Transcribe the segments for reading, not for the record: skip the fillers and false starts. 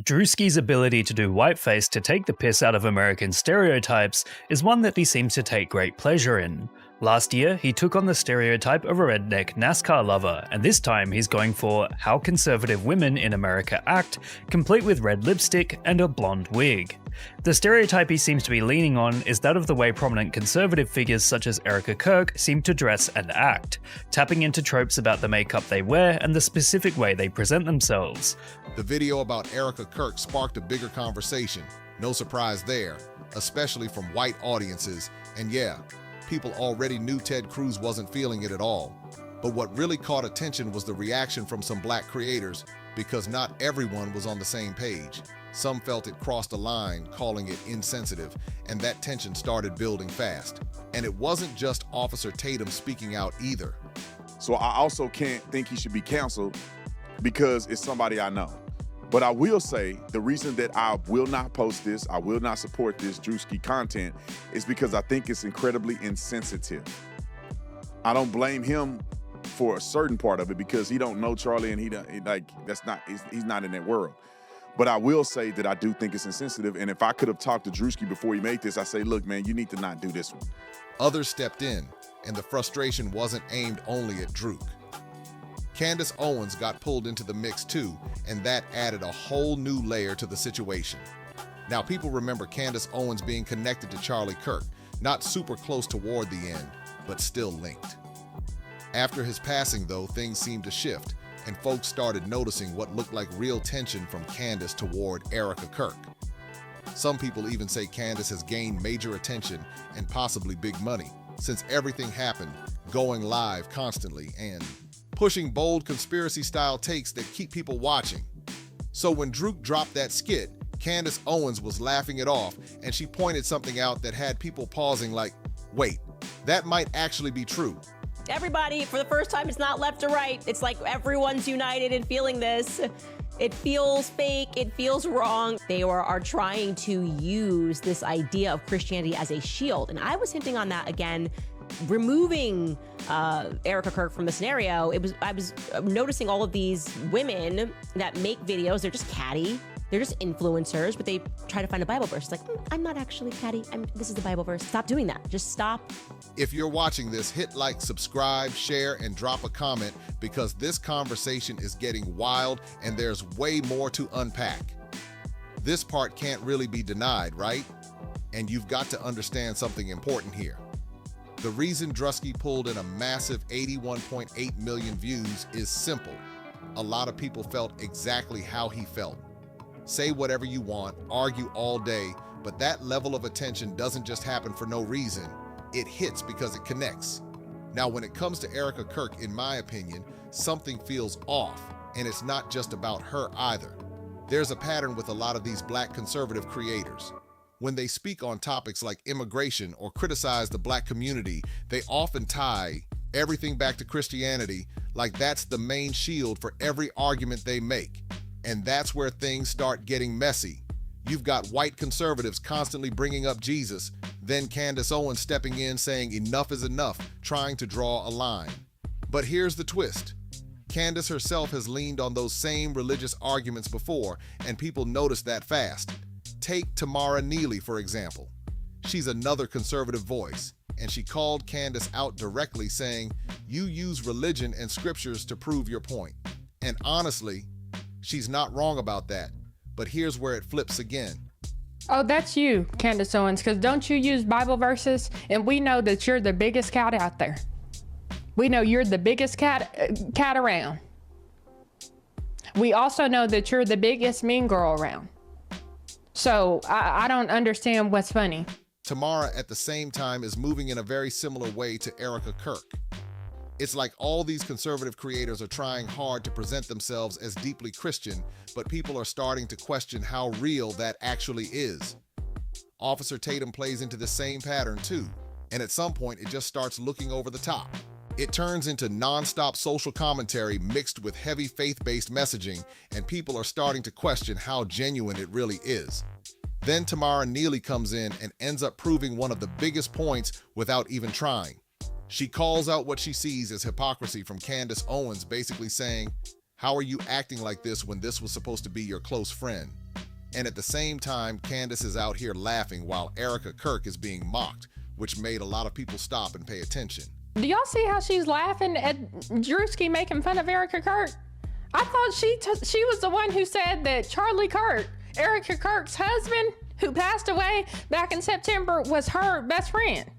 Druski's ability to do whiteface to take the piss out of American stereotypes is one that he seems to take great pleasure in. Last year, he took on the stereotype of a redneck NASCAR lover, and this time he's going for how conservative women in America act, complete with red lipstick and a blonde wig. The stereotype he seems to be leaning on is that of the way prominent conservative figures such as Erica Kirk seem to dress and act, tapping into tropes about the makeup they wear and the specific way they present themselves. The video about Erica Kirk sparked a bigger conversation, no surprise there, especially from white audiences, and yeah, people already knew Ted Cruz wasn't feeling it at all. But what really caught attention was the reaction from some black creators, because not everyone was on the same page. Some felt it crossed a line, calling it insensitive, and that tension started building fast. And it wasn't just Officer Tatum speaking out either. So I also can't think he should be canceled because it's somebody I know. But I will say the reason that I will not post this, I will not support this Druski content is because I think it's incredibly insensitive. I don't blame him for a certain part of it because he don't know Charlie and he's not in that world. But I will say that I do think it's insensitive. And if I could have talked to Druski before he made this, I say, look, man, you need to not do this one. Others stepped in, and the frustration wasn't aimed only at Druk. Candace Owens got pulled into the mix too, and that added a whole new layer to the situation. Now, people remember Candace Owens being connected to Charlie Kirk, not super close toward the end, but still linked. After his passing, though, things seemed to shift, and folks started noticing what looked like real tension from Candace toward Erica Kirk. Some people even say Candace has gained major attention and possibly big money, since everything happened, going live constantly, and pushing bold conspiracy-style takes that keep people watching. So when Druk dropped that skit, Candace Owens was laughing it off, and she pointed something out that had people pausing like, wait, that might actually be true. Everybody, for the first time, it's not left or right. It's like everyone's united in feeling this. It feels fake, it feels wrong. They are trying to use this idea of Christianity as a shield. And I was hinting on that again, removing Erica Kirk from the scenario. I was noticing all of these women that make videos, they're just catty. They're just influencers, but they try to find a Bible verse. It's like, I'm not actually catty. This is the Bible verse. Stop doing that. Just stop. If you're watching this, hit like, subscribe, share, and drop a comment because this conversation is getting wild and there's way more to unpack. This part can't really be denied, right? And you've got to understand something important here. The reason Druski pulled in a massive 81.8 million views is simple. A lot of people felt exactly how he felt. Say whatever you want, argue all day, but that level of attention doesn't just happen for no reason. It hits because it connects. Now, when it comes to Erica Kirk, in my opinion, something feels off, and it's not just about her either. There's a pattern with a lot of these black conservative creators. When they speak on topics like immigration or criticize the black community, they often tie everything back to Christianity, like that's the main shield for every argument they make. And that's where things start getting messy. You've got white conservatives constantly bringing up Jesus, then Candace Owens stepping in saying enough is enough, trying to draw a line. But here's the twist. Candace herself has leaned on those same religious arguments before, and people notice that fast. Take Tamara Neely, for example. She's another conservative voice, and she called Candace out directly saying, you use religion and scriptures to prove your point. And honestly, she's not wrong about that, but here's where it flips again. Oh, that's you, Candace Owens, because don't you use Bible verses? And we know that you're the biggest cat out there. We know you're the biggest cat around. We also know that you're the biggest mean girl around. So I don't understand what's funny. Tamara, at the same time, is moving in a very similar way to Erica Kirk. It's like all these conservative creators are trying hard to present themselves as deeply Christian, but people are starting to question how real that actually is. Officer Tatum plays into the same pattern too, and at some point it just starts looking over the top. It turns into non-stop social commentary mixed with heavy faith-based messaging, and people are starting to question how genuine it really is. Then Tamara Neely comes in and ends up proving one of the biggest points without even trying. She calls out what she sees as hypocrisy from Candace Owens, basically saying, how are you acting like this when this was supposed to be your close friend? And at the same time, Candace is out here laughing while Erica Kirk is being mocked, which made a lot of people stop and pay attention. Do y'all see how she's laughing at Druski making fun of Erica Kirk? I thought she was the one who said that Charlie Kirk, Erica Kirk's husband, who passed away back in September, was her best friend.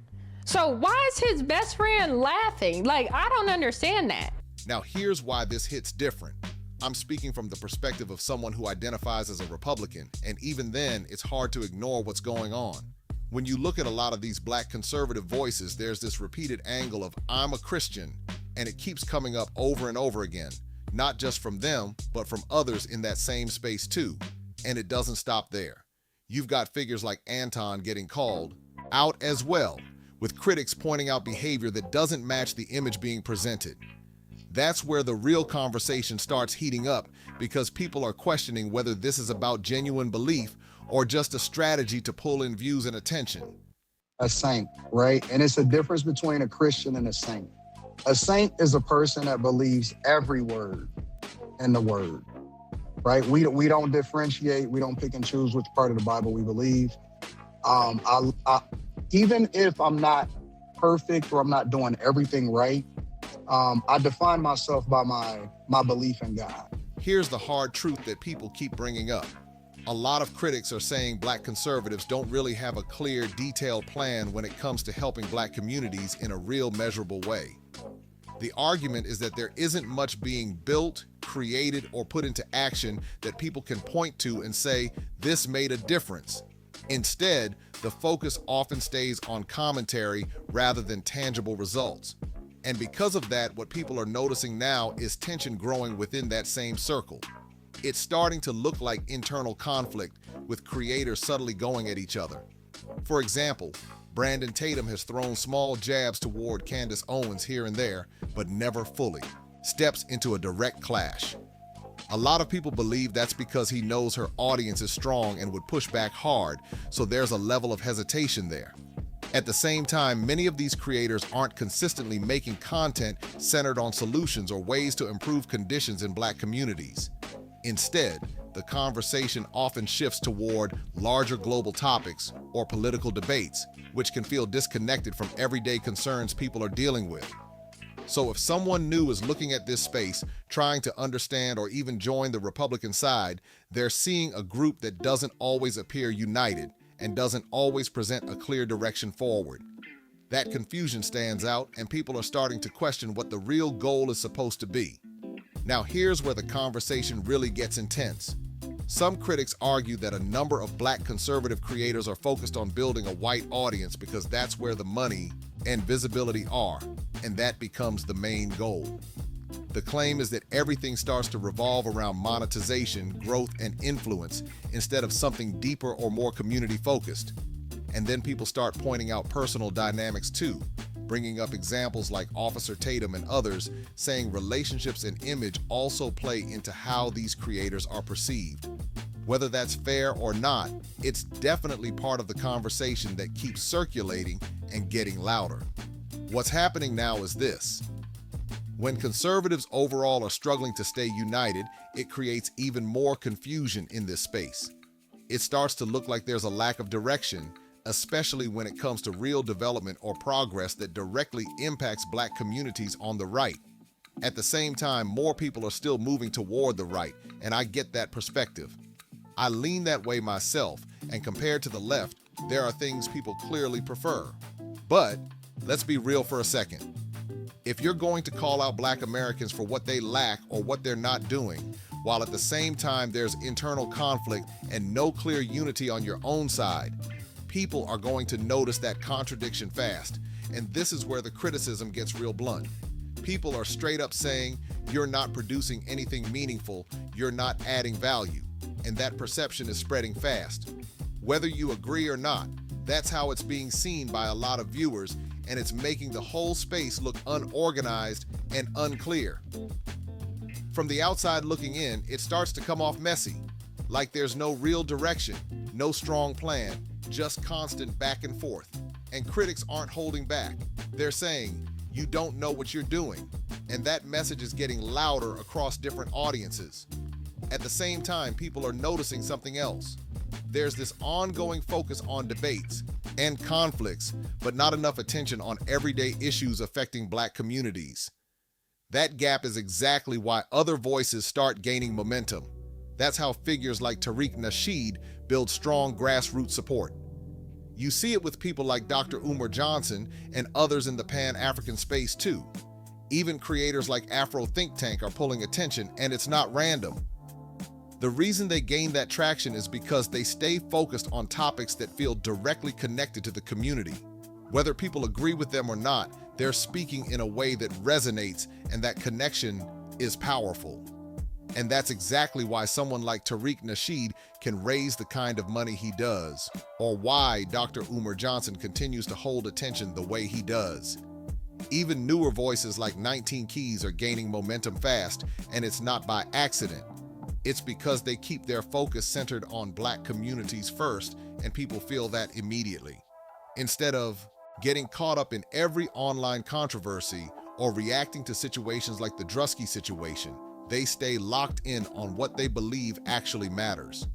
So why is his best friend laughing? Like, I don't understand that. Now, here's why this hits different. I'm speaking from the perspective of someone who identifies as a Republican, and even then, it's hard to ignore what's going on. When you look at a lot of these black conservative voices, there's this repeated angle of I'm a Christian, and it keeps coming up over and over again, not just from them, but from others in that same space too. And it doesn't stop there. You've got figures like Anton getting called out as well, with critics pointing out behavior that doesn't match the image being presented. That's where the real conversation starts heating up, because people are questioning whether this is about genuine belief or just a strategy to pull in views and attention. A saint, right? And it's a difference between a Christian and a saint. A saint is a person that believes every word in the word, right? We don't differentiate. We don't pick and choose which part of the Bible we believe. Even if I'm not perfect or I'm not doing everything right, I define myself by my belief in God. Here's the hard truth that people keep bringing up. A lot of critics are saying black conservatives don't really have a clear, detailed plan when it comes to helping black communities in a real measurable way. The argument is that there isn't much being built, created, or put into action that people can point to and say, this made a difference. Instead, the focus often stays on commentary rather than tangible results. And because of that, what people are noticing now is tension growing within that same circle. It's starting to look like internal conflict, with creators subtly going at each other. For example, Brandon Tatum has thrown small jabs toward Candace Owens here and there, but never fully. Steps into a direct clash. A lot of people believe that's because he knows her audience is strong and would push back hard, so there's a level of hesitation there. At the same time, many of these creators aren't consistently making content centered on solutions or ways to improve conditions in black communities. Instead, the conversation often shifts toward larger global topics or political debates, which can feel disconnected from everyday concerns people are dealing with. So if someone new is looking at this space, trying to understand or even join the Republican side, they're seeing a group that doesn't always appear united and doesn't always present a clear direction forward. That confusion stands out, and people are starting to question what the real goal is supposed to be. Now here's where the conversation really gets intense. Some critics argue that a number of black conservative creators are focused on building a white audience because that's where the money and visibility are, and that becomes the main goal. The claim is that everything starts to revolve around monetization, growth, and influence instead of something deeper or more community-focused. And then people start pointing out personal dynamics too, bringing up examples like Officer Tatum and others, saying relationships and image also play into how these creators are perceived. Whether that's fair or not, it's definitely part of the conversation that keeps circulating and getting louder. What's happening now is this. When conservatives overall are struggling to stay united, it creates even more confusion in this space. It starts to look like there's a lack of direction, especially when it comes to real development or progress that directly impacts black communities on the right. At the same time, more people are still moving toward the right, and I get that perspective. I lean that way myself, and compared to the left, there are things people clearly prefer. But let's be real for a second. If you're going to call out black Americans for what they lack or what they're not doing, while at the same time there's internal conflict and no clear unity on your own side, people are going to notice that contradiction fast. And this is where the criticism gets real blunt. People are straight up saying, you're not producing anything meaningful, you're not adding value. And that perception is spreading fast. Whether you agree or not, that's how it's being seen by a lot of viewers, and it's making the whole space look unorganized and unclear. From the outside looking in, it starts to come off messy, like there's no real direction, no strong plan, just constant back and forth. And critics aren't holding back. They're saying, you don't know what you're doing. And that message is getting louder across different audiences. At the same time, people are noticing something else. There's this ongoing focus on debates and conflicts, but not enough attention on everyday issues affecting Black communities. That gap is exactly why other voices start gaining momentum. That's how figures like Tariq Nasheed build strong grassroots support. You see it with people like Dr. Umar Johnson and others in the Pan-African space too. Even creators like Afro Think Tank are pulling attention, and it's not random. The reason they gain that traction is because they stay focused on topics that feel directly connected to the community. Whether people agree with them or not, they're speaking in a way that resonates, and that connection is powerful. And that's exactly why someone like Tariq Nasheed can raise the kind of money he does, or why Dr. Umar Johnson continues to hold attention the way he does. Even newer voices like 19 Keys are gaining momentum fast, and it's not by accident. It's because they keep their focus centered on Black communities first, and people feel that immediately. Instead of getting caught up in every online controversy or reacting to situations like the Druski situation, they stay locked in on what they believe actually matters.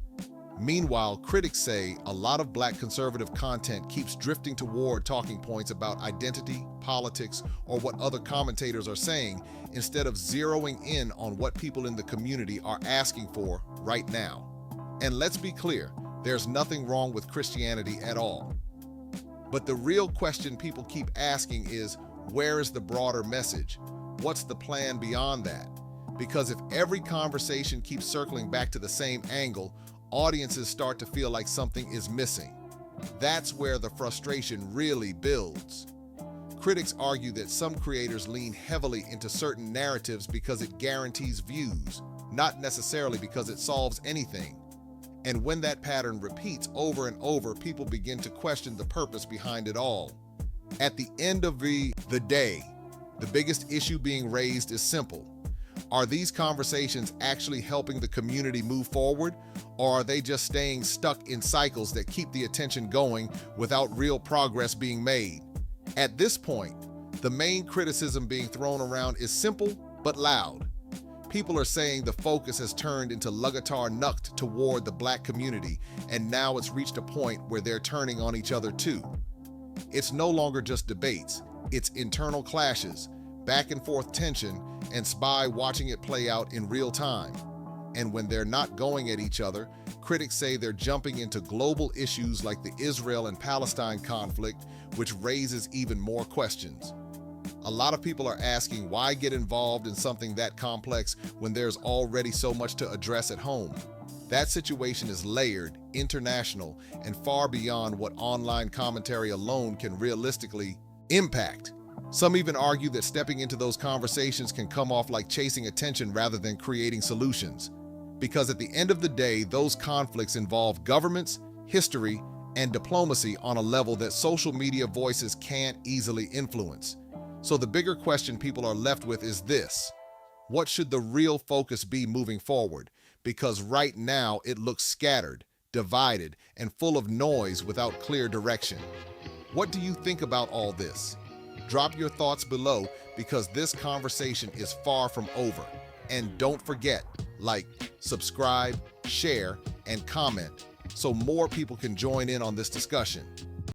Meanwhile, critics say a lot of Black conservative content keeps drifting toward talking points about identity, politics, or what other commentators are saying, instead of zeroing in on what people in the community are asking for right now. And let's be clear, there's nothing wrong with Christianity at all. But the real question people keep asking is, where is the broader message? What's the plan beyond that? Because if every conversation keeps circling back to the same angle, audiences start to feel like something is missing. That's where the frustration really builds. Critics argue that some creators lean heavily into certain narratives because it guarantees views, not necessarily because it solves anything. And when that pattern repeats over and over, people begin to question the purpose behind it all. At the end of the day, the biggest issue being raised is simple. Are these conversations actually helping the community move forward, or are they just staying stuck in cycles that keep the attention going without real progress being made? At this point, the main criticism being thrown around is simple but loud. People are saying the focus has turned into Lagatar Nukt toward the Black community, and now it's reached a point where they're turning on each other too. It's no longer just debates, it's internal clashes, back and forth tension, and SPY watching it play out in real time. And when they're not going at each other, critics say they're jumping into global issues like the Israel and Palestine conflict, which raises even more questions. A lot of people are asking, why get involved in something that complex when there's already so much to address at home? That situation is layered, international, and far beyond what online commentary alone can realistically impact. Some even argue that stepping into those conversations can come off like chasing attention rather than creating solutions. Because at the end of the day, those conflicts involve governments, history, and diplomacy on a level that social media voices can't easily influence. So the bigger question people are left with is this: what should the real focus be moving forward? Because right now it looks scattered, divided, and full of noise without clear direction. What do you think about all this? Drop your thoughts below, because this conversation is far from over. And don't forget, like, subscribe, share, and comment so more people can join in on this discussion.